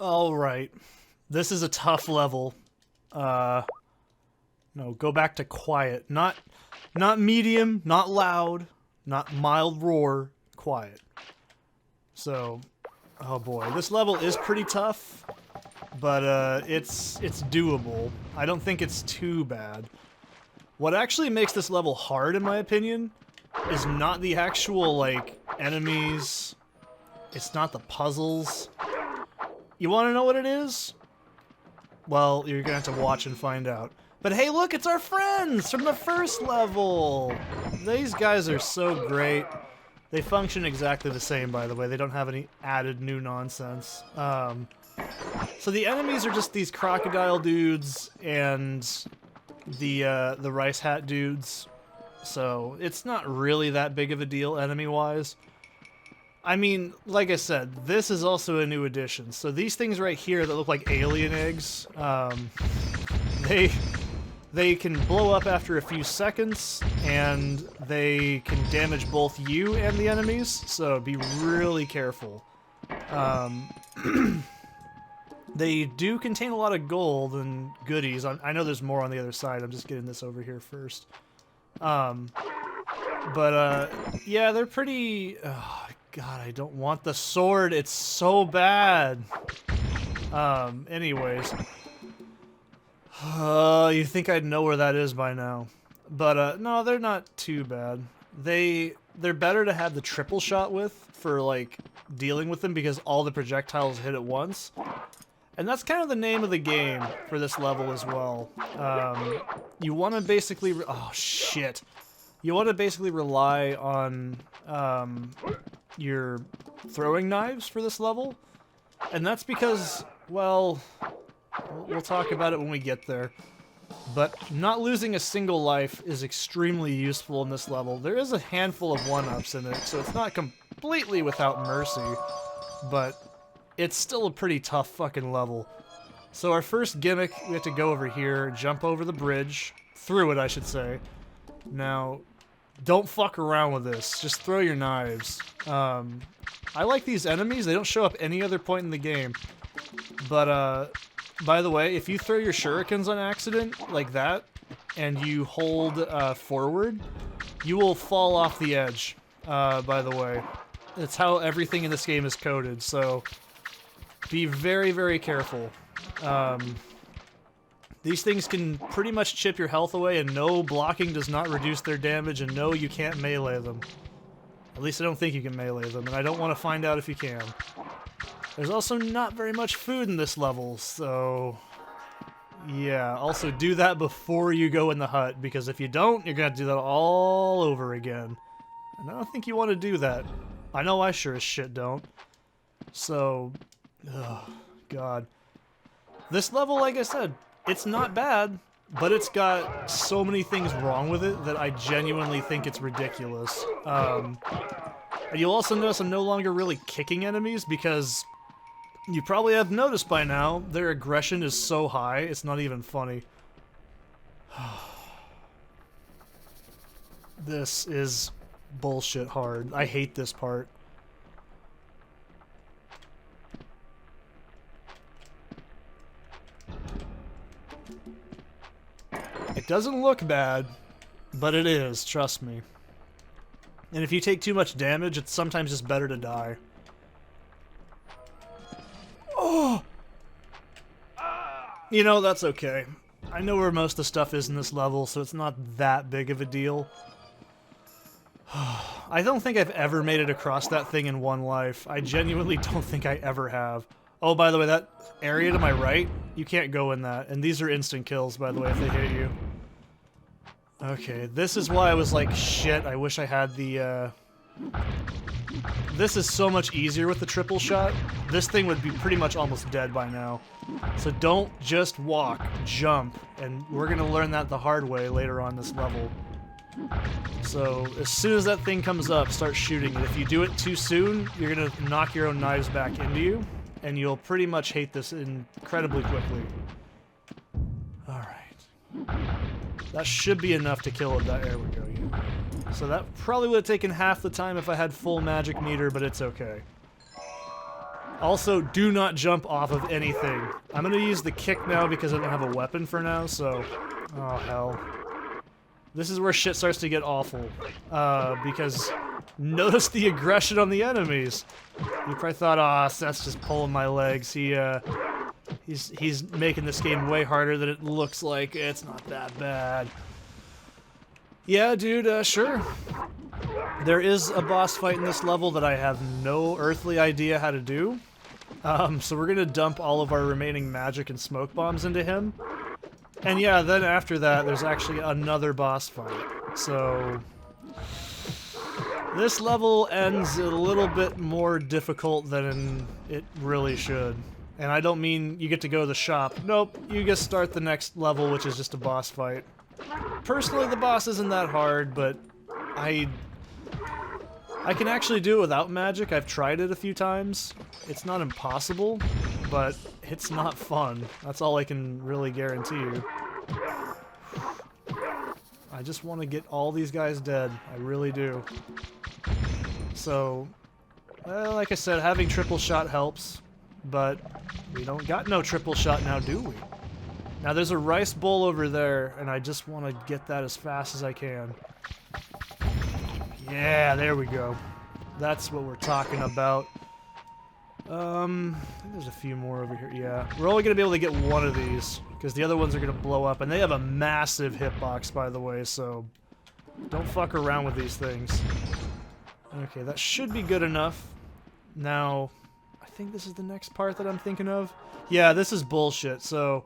Alright. This is a tough level. No, go back to quiet. Not medium, not loud, not mild roar, quiet. So, oh boy, this level is pretty tough, but it's doable. I don't think it's too bad. What actually makes this level hard, in my opinion, is not the actual, like, enemies. It's not the puzzles. You want to know what it is? Well, you're gonna have to watch and find out. But hey, look, it's our friends from the first level! These guys are so great. They function exactly the same, by the way. They don't have any added new nonsense. So the enemies are just these crocodile dudes and the rice hat dudes. So it's not really that big of a deal enemy-wise. I mean, like I said, this is also a new addition. So these things right here that look like alien eggs, they can blow up after a few seconds, and they can damage both you and the enemies, so be really careful. They do contain a lot of gold and goodies. I know there's more on the other side, I'm just getting this over here first. Yeah, they're pretty... Oh, God, I don't want the sword, it's so bad! Anyways... you think I'd know where that is by now. But, no, they're not too bad. They're better to have the triple shot with for, like, dealing with them because all the projectiles hit at once. And that's kind of the name of the game for this level as well. You want to basically... Oh, shit. You want to basically rely on, your throwing knives for this level. And that's because, well... We'll talk about it when we get there. But not losing a single life is extremely useful in this level. There is a handful of one-ups in it, so it's not completely without mercy, but it's still a pretty tough fucking level. So our first gimmick, we have to go over here, jump over the bridge, through it I should say. Now, don't fuck around with this, just throw your knives. I like these enemies, they don't show up any other point in the game. But, by the way, if you throw your shurikens on accident, like that, and you hold forward, you will fall off the edge, by the way. That's how everything in this game is coded, so be very, very careful. These things can pretty much chip your health away, and no, blocking does not reduce their damage, and no, you can't melee them. At least I don't think you can melee them, and I don't want to find out if you can. There's also not very much food in this level, so... Yeah, also do that before you go in the hut, because if you don't, you're gonna have to do that all over again. And I don't think you want to do that. I know I sure as shit don't. So... Oh, God. This level, like I said, it's not bad, but it's got so many things wrong with it that I genuinely think it's ridiculous. And you'll also notice I'm no longer really kicking enemies, because... You probably have noticed by now, their aggression is so high, it's not even funny. This is bullshit hard. I hate this part. It doesn't look bad, but it is, trust me. And if you take too much damage, it's sometimes just better to die. Oh! You know, that's okay. I know where most of the stuff is in this level, so it's not that big of a deal. I don't think I've ever made it across that thing in one life. I genuinely don't think I ever have. Oh, by the way, that area to my right, you can't go in that. And these are instant kills, by the way, if they hit you. Okay, this is why I was like, shit, I wish I had the, This is so much easier with the triple shot. This thing would be pretty much almost dead by now. So don't just walk, jump, and we're gonna learn that the hard way later on this level. So as soon as that thing comes up, start shooting it. If you do it too soon, you're gonna knock your own knives back into you, and you'll pretty much hate this incredibly quickly. Alright. That should be enough to kill it. There we go. Yeah. So that probably would have taken half the time if I had full magic meter, but it's okay. Also, do not jump off of anything. I'm gonna use the kick now because I don't have a weapon for now, so... Oh, hell. This is where shit starts to get awful. Because... Notice the aggression on the enemies. You probably thought, ah, Seth's just pulling my legs. He's making this game way harder than it looks like. It's not that bad. Yeah, dude, sure. There is a boss fight in this level that I have no earthly idea how to do. So we're gonna dump all of our remaining magic and smoke bombs into him. And yeah, then after that, there's actually another boss fight. So... This level ends a little bit more difficult than it really should. And I don't mean you get to go to the shop. Nope, you just start the next level, which is just a boss fight. Personally, the boss isn't that hard, but I can actually do it without magic. I've tried it a few times. It's not impossible, but it's not fun. That's all I can really guarantee you. I just want to get all these guys dead. I really do. So, like I said, having triple shot helps, but we don't got no triple shot now, do we? Now there's a rice bowl over there, and I just want to get that as fast as I can. Yeah, there we go. That's what we're talking about. I think there's a few more over here. Yeah, we're only going to be able to get one of these, because the other ones are going to blow up, and they have a massive hitbox, by the way, so don't fuck around with these things. Okay, that should be good enough. Now, I think this is the next part that I'm thinking of. Yeah, this is bullshit, so...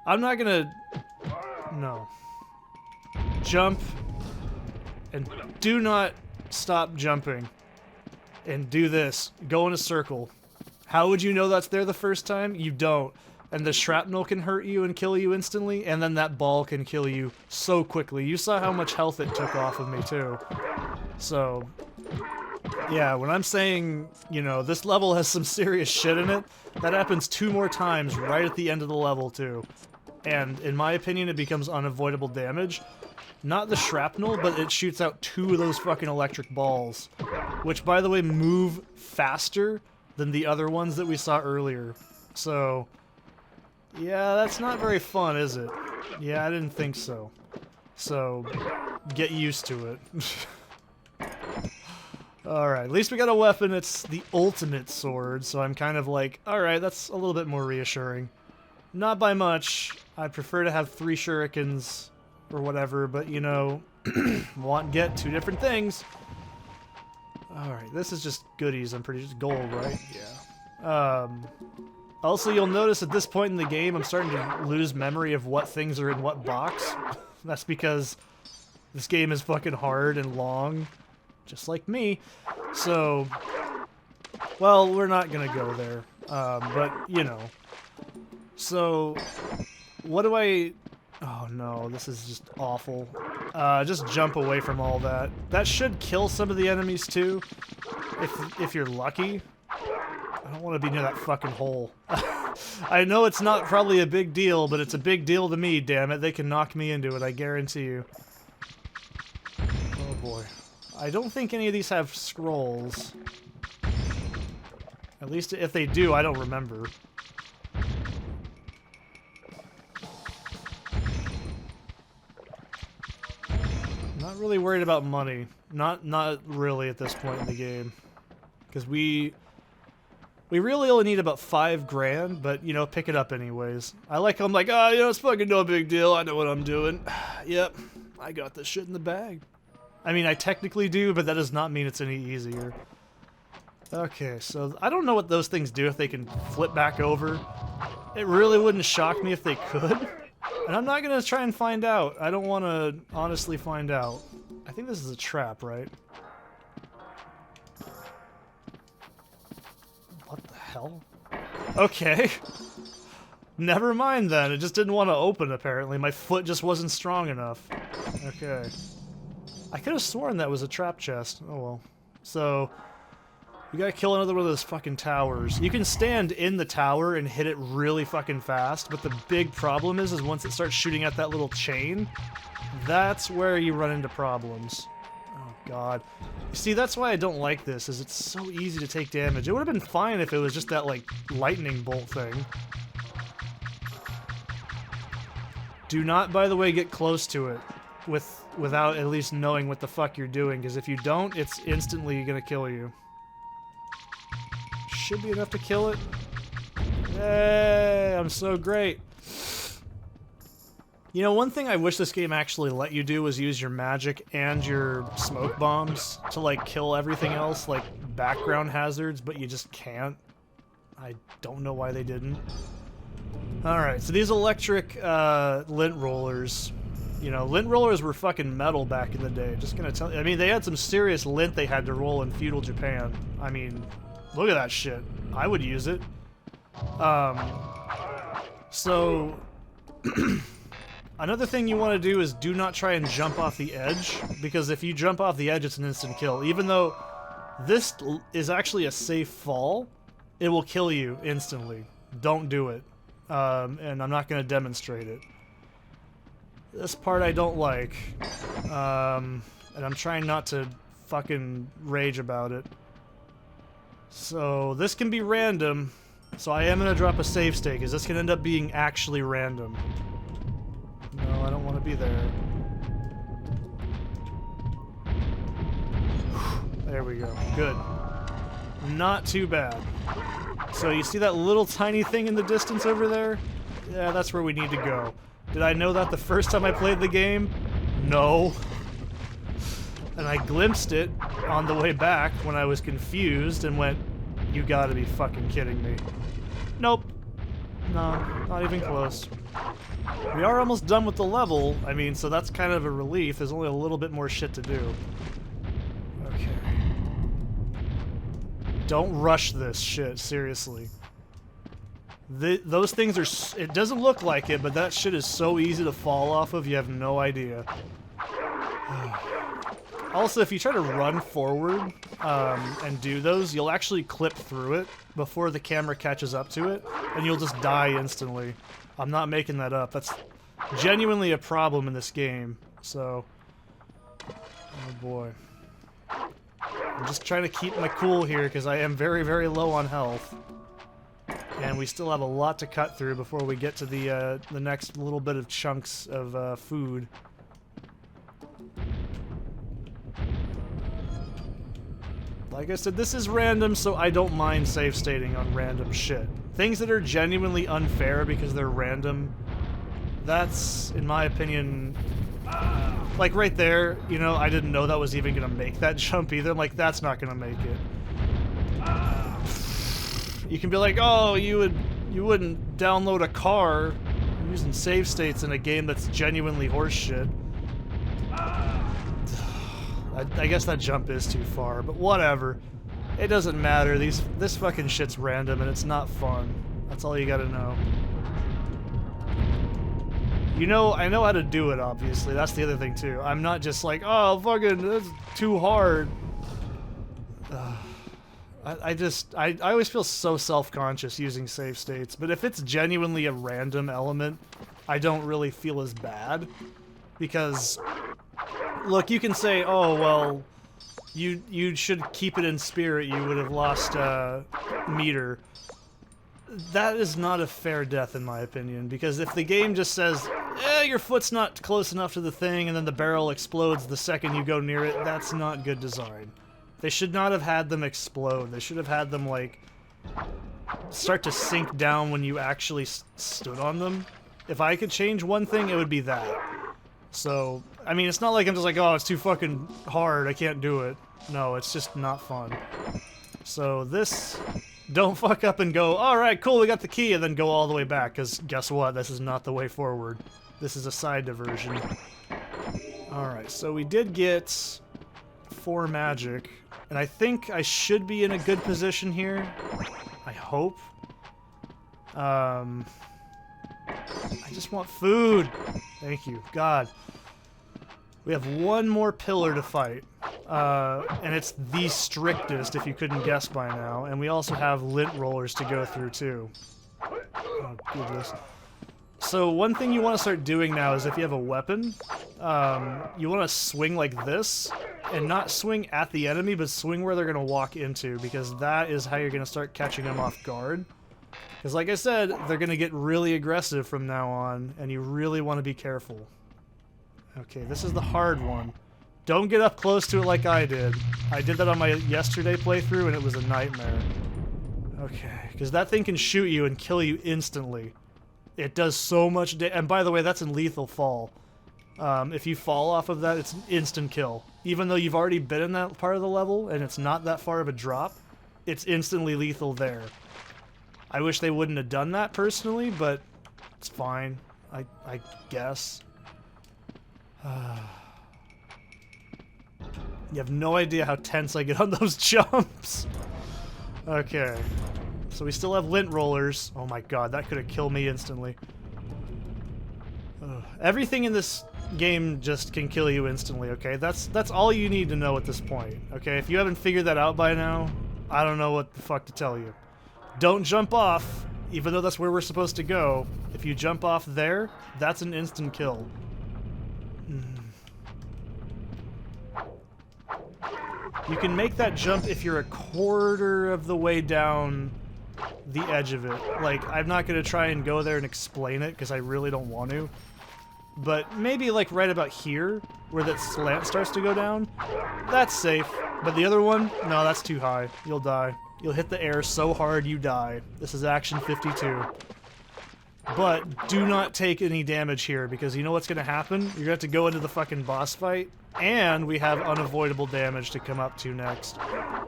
I'm not gonna... No. Jump. And do not stop jumping. And do this. Go in a circle. How would you know that's there the first time? You don't. And the shrapnel can hurt you and kill you instantly, and then that ball can kill you so quickly. You saw how much health it took off of me, too. So, yeah, when I'm saying, you know, this level has some serious shit in it, that happens 2 more times right at the end of the level, too. And, in my opinion, it becomes unavoidable damage. Not the shrapnel, but it shoots out 2 of those fucking electric balls. Which, by the way, move faster than the other ones that we saw earlier. So, yeah, that's not very fun, is it? Yeah, I didn't think so. So, get used to it. Alright, at least we got a weapon. It's the ultimate sword, so I'm kind of like, alright, that's a little bit more reassuring. Not by much. I'd prefer to have 3 shurikens or whatever, but you know, get 2 different things. Alright, this is just goodies. I'm pretty just gold, right? Yeah. Also, you'll notice at this point in the game, I'm starting to lose memory of what things are in what box. That's because this game is fucking hard and long. Just like me. So, well, we're not gonna go there. But, you know. So, what do I... Oh no, this is just awful. Just jump away from all that. That should kill some of the enemies too, if you're lucky. I don't want to be near that fucking hole. I know it's not probably a big deal, but it's a big deal to me, damn it. They can knock me into it, I guarantee you. Oh boy. I don't think any of these have scrolls. At least if they do, I don't remember. Not really worried about money. Not really at this point in the game. Because we really only need about 5 grand, but, you know, pick it up anyways. I'm like, oh, you know, it's fucking no big deal. I know what I'm doing. Yep, I got this shit in the bag. I mean, I technically do, but that does not mean it's any easier. Okay, so I don't know what those things do if they can flip back over. It really wouldn't shock me if they could. And I'm not gonna try and find out. I don't want to honestly find out. I think this is a trap, right? What the hell? Okay. Never mind then. It just didn't want to open, apparently. My foot just wasn't strong enough. Okay. I could have sworn that was a trap chest. Oh well. So, you gotta kill another one of those fucking towers. You can stand in the tower and hit it really fucking fast, but the big problem is once it starts shooting at that little chain, that's where you run into problems. Oh God. See, that's why I don't like this, is it's so easy to take damage. It would have been fine if it was just that, like, lightning bolt thing. Do not, by the way, get close to it without at least knowing what the fuck you're doing, because if you don't, it's instantly gonna kill you. Should be enough to kill it. Hey, I'm so great. You know, one thing I wish this game actually let you do was use your magic and your smoke bombs to, like, kill everything else, like background hazards, but you just can't. I don't know why they didn't. Alright, so these electric lint rollers, you know, lint rollers were fucking metal back in the day. Just gonna tell you. I mean, they had some serious lint they had to roll in feudal Japan. I mean, look at that shit. I would use it. So... Another thing you want to do is do not try and jump off the edge, because if you jump off the edge, it's an instant kill. Even though this is actually a safe fall, it will kill you instantly. Don't do it. And I'm not going to demonstrate it. This part I don't like. And I'm trying not to fucking rage about it. So this can be random. So I am going to drop a save state, because this can end up being actually random. No, I don't want to be there. There we go. Good. Not too bad. So you see that little tiny thing in the distance over there? Yeah, that's where we need to go. Did I know that the first time I played the game? No. And I glimpsed it on the way back when I was confused and went, you gotta be fucking kidding me. Nope. No, not even close. We are almost done with the level, I mean, so that's kind of a relief. There's only a little bit more shit to do. Okay. Don't rush this shit, seriously. Those things are... It doesn't look like it, but that shit is so easy to fall off of, you have no idea. Also, if you try to run forward and do those, you'll actually clip through it before the camera catches up to it, and you'll just die instantly. I'm not making that up. That's genuinely a problem in this game, so... Oh boy. I'm just trying to keep my cool here, because I am very, very low on health. And we still have a lot to cut through before we get to the next little bit of chunks of food. Like I said, this is random, so I don't mind save stating on random shit. Things that are genuinely unfair because they're random, that's, in my opinion... like right there, you know, I didn't know that was even gonna make that jump either. Like, that's not gonna make it. You can be like, oh, you wouldn't download a car using save states in a game that's genuinely horseshit. I guess that jump is too far, but whatever. It doesn't matter. This fucking shit's random and it's not fun. That's all you gotta know. You know, I know how to do it, obviously. That's the other thing, too. I'm not just like, oh, fucking, that's too hard. I always feel so self-conscious using save states, but if it's genuinely a random element, I don't really feel as bad. Because, look, you can say, oh, well, you should keep it in spirit, you would have lost meter. That is not a fair death, in my opinion, because if the game just says, your foot's not close enough to the thing, and then the barrel explodes the second you go near it, that's not good design. They should not have had them explode. They should have had them, like, start to sink down when you actually stood on them. If I could change one thing, it would be that. So, I mean, it's not like I'm just like, oh, it's too fucking hard, I can't do it. No, it's just not fun. So this... Don't fuck up and go, alright, cool, we got the key, and then go all the way back, because guess what? This is not the way forward. This is a side diversion. Alright, so we did get 4 magic, and I think I should be in a good position here. I hope. I just want food! Thank you. God. We have one more pillar to fight. And it's the strictest, if you couldn't guess by now. And we also have lint rollers to go through, too. Oh, goodness. So one thing you want to start doing now is if you have a weapon, you want to swing like this, and not swing at the enemy, but swing where they're going to walk into, because that is how you're going to start catching them off guard. Because like I said, they're going to get really aggressive from now on, and you really want to be careful. Okay, this is the hard one. Don't get up close to it like I did. I did that on my yesterday playthrough, and it was a nightmare. Okay, because that thing can shoot you and kill you instantly. It does so much damage. And by the way, that's in lethal fall. If you fall off of that, it's an instant kill. Even though you've already been in that part of the level, and it's not that far of a drop, it's instantly lethal there. I wish they wouldn't have done that personally, but it's fine, I guess. You have no idea how tense I get on those jumps. Okay. So we still have lint rollers. Oh my god, that could have killed me instantly. Everything in this game just can kill you instantly, okay? That's all you need to know at this point, okay? If you haven't figured that out by now, I don't know what the fuck to tell you. Don't jump off, even though that's where we're supposed to go. If you jump off there, that's an instant kill. You can make that jump if you're a quarter of the way down the edge of it. Like, I'm not going to try and go there and explain it, because I really don't want to. But maybe, like, right about here, where that slant starts to go down, that's safe. But the other one, no, that's too high. You'll die. You'll hit the air so hard you die. This is Action 52. But do not take any damage here, because you know what's going to happen? You're going to have to go into the fucking boss fight, and we have unavoidable damage to come up to next.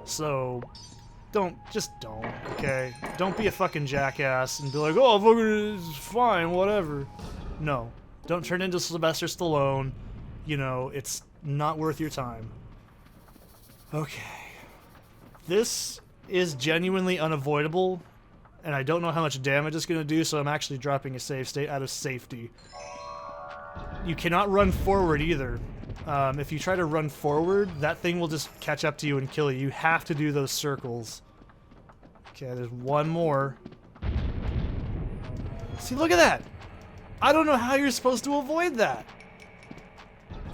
So, just don't, okay? Don't be a fucking jackass and be like, oh, fucking, it's fine, whatever. No. Don't turn into Sylvester Stallone. You know, it's not worth your time. Okay. This is genuinely unavoidable, and I don't know how much damage it's going to do, so I'm actually dropping a save state out of safety. You cannot run forward either. If you try to run forward, that thing will just catch up to you and kill you. You have to do those circles. Okay, there's one more. See, look at that! I don't know how you're supposed to avoid that!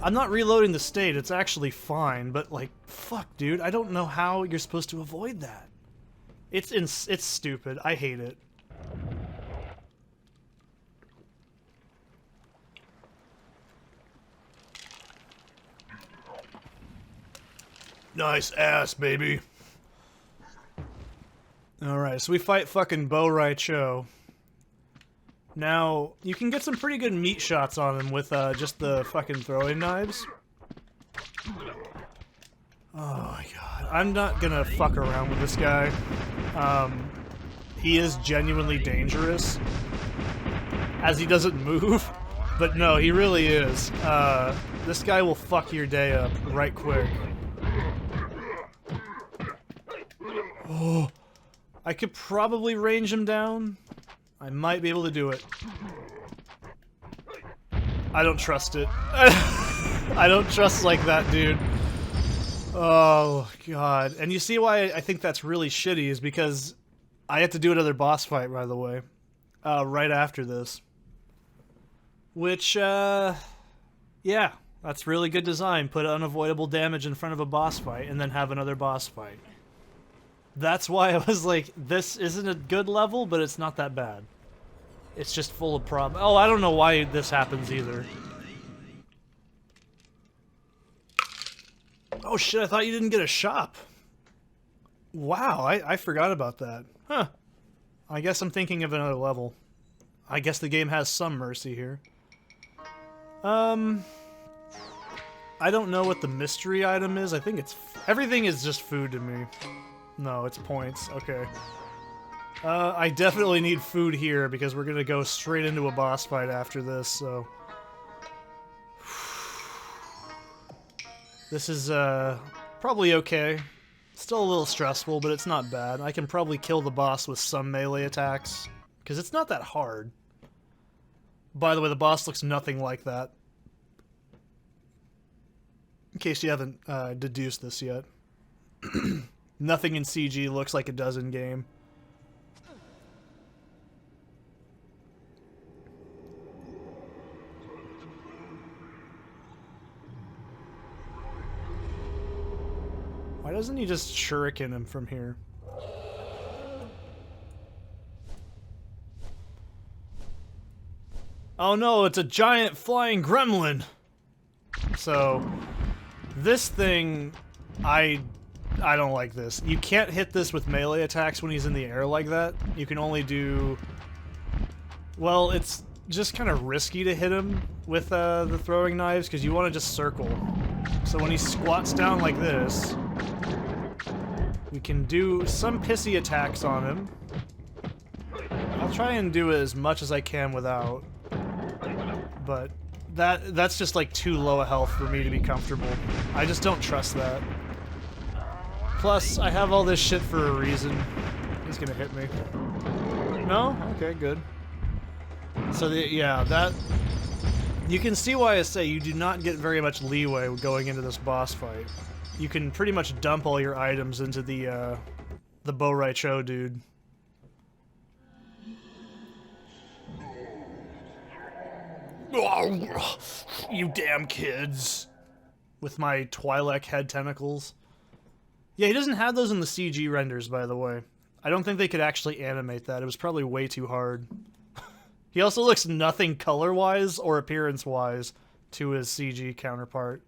I'm not reloading the state, it's actually fine, but like, fuck, dude, I don't know how you're supposed to avoid that. It's stupid. I hate it. Nice ass, baby. Alright, so we fight fucking Bo Rai Cho. Now, you can get some pretty good meat shots on him with just the fucking throwing knives. Oh my god. I'm not gonna fuck around with this guy. He is genuinely dangerous, as he doesn't move. But no, he really is. This guy will fuck your day up right quick. Oh, I could probably range him down. I might be able to do it. I don't trust it. I don't trust like that, dude. Oh, God. And you see why I think that's really shitty is because I have to do another boss fight, by the way. Right after this. Which, yeah. That's really good design. Put unavoidable damage in front of a boss fight and then have another boss fight. That's why I was like, this isn't a good level, but it's not that bad. It's just full of problems. Oh, I don't know why this happens either. Oh shit, I thought you didn't get a shop. Wow, I forgot about that. Huh. I guess I'm thinking of another level. I guess the game has some mercy here. I don't know what the mystery item is. I think it's... everything is just food to me. No, it's points. Okay. I definitely need food here because we're gonna go straight into a boss fight after this, so... This is, probably okay. Still a little stressful, but it's not bad. I can probably kill the boss with some melee attacks, because it's not that hard. By the way, the boss looks nothing like that. In case you haven't deduced this yet. Nothing in CG looks like it does in game. doesn't he just shuriken him from here? Oh no, it's a giant flying gremlin! So, this thing, I don't like this. You can't hit this with melee attacks when he's in the air like that. You can only do... Well, it's just kind of risky to hit him with the throwing knives, because you want to just circle. So when he squats down like this, we can do some pissy attacks on him. I'll try and do as much as I can without. But that's just like too low a health for me to be comfortable. I just don't trust that. Plus, I have all this shit for a reason. He's gonna hit me. No? Okay, good. So yeah, that... You can see why I say you do not get very much leeway going into this boss fight. You can pretty much dump all your items into the Bo Rai Cho dude. Oh, you damn kids. With my Twi'lek head tentacles. Yeah, he doesn't have those in the CG renders, by the way. I don't think they could actually animate that. It was probably way too hard. He also looks nothing color-wise or appearance-wise to his CG counterpart.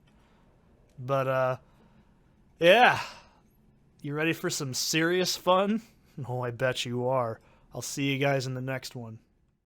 But, yeah. You ready for some serious fun? Oh, I bet you are. I'll see you guys in the next one.